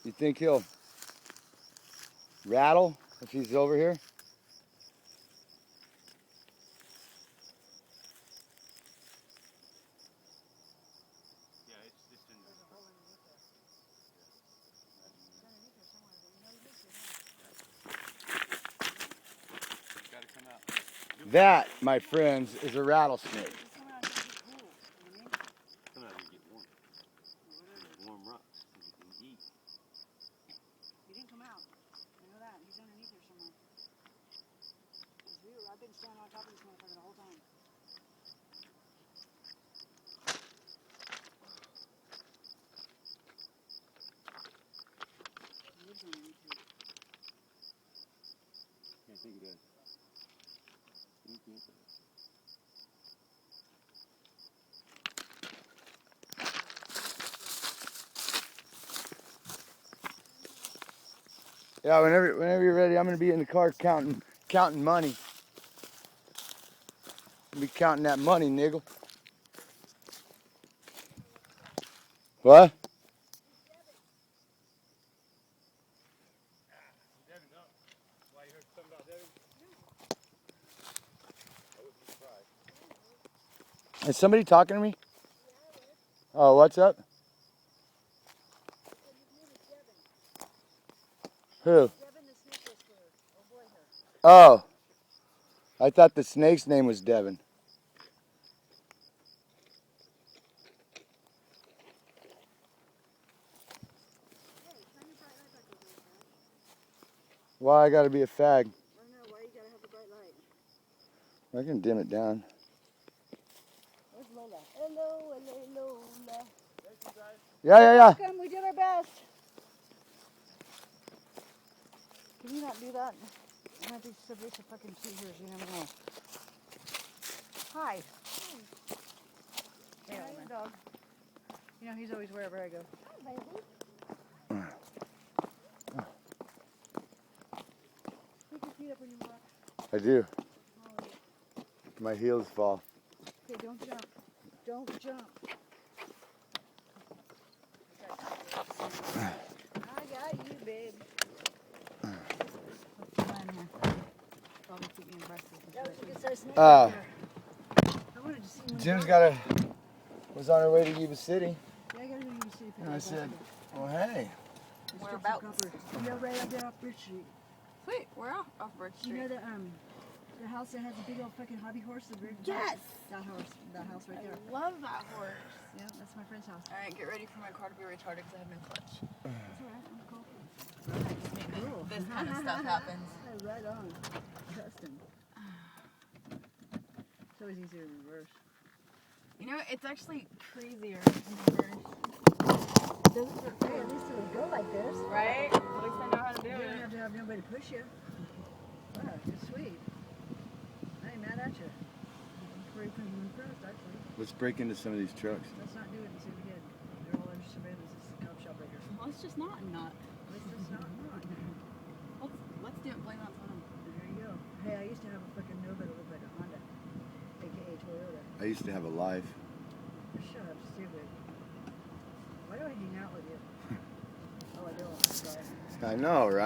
You think he'll rattle if he's over here? Yeah, it's just in there. It's gotta come out. That, my friends, is a rattlesnake. Come out here and get warm. Warm rocks. You can eat. He didn't come out. I know that. He's underneath here somewhere. I've been standing on top of this motherfucker the whole time. He lives underneath here. I think it does. Yeah, whenever you're ready, I'm gonna be in the car counting money. I'll be counting that money, nigga. What? Devin, no. Why, you heard something about Devin? I wouldn't be surprised. Is somebody talking to me? Oh, what's up? Who? Devin the snake whisperer. Oh boy here. Oh. I thought the snake's name was Devin. Hey, shine your bright light back over here, man. Why I gotta be a fag? I don't know. Why you gotta have the bright light? I can dim it down. Where's Lola? Hello, Lola. Thank you, guys. Yeah. Welcome. We did our best. Can you not do that? I might be subject to fucking seizures. You never know. Hi. Yeah, your dog. You know, he's always wherever I go. Hi, baby. Pick your feet up when you walk. I do. My heels fall. Okay, don't jump. Don't jump. I got you, babe. Probably keep me in breakfast. That was a good sized snake right there. I wanted to see one. Jim's was on her way to Yuba City. Yeah, I gotta go to Yuba City. And I said, well, hey. Whereabouts? Yeah, right up there off Bridge Street. Sweet, we're off Bridge You Street. know the house that has a big old fucking hobby horse? The bridge? Yes! That house right there. I love that horse. Yeah, that's my friend's house. Alright, get ready for my car to be retarded because I have no clutch. That's alright, I'm cool. Cool. This kind of stuff happens. Yeah, right on. Justin. It's always easier to reverse. You know, it's actually crazier in reverse. Hey, at least it would go like this. Right? At least I know how to do You don't it. have to have nobody push you. Wow, you're sweet. I ain't mad at you. I'm pretty impressed, actually. Let's break into some of these trucks. Let's not do it and see if we get. They're all under surveillance. This is a cop shop right here. Let's just not. Let's just not. Let's do it. Blame it on Tom. There you go. Hey, I used to have a fucking Nova that looked like a Honda, aka Toyota. I used to have a life. Shut up, stupid. Why do I hang out with you? Oh, I don't. I'm sorry. I know, right?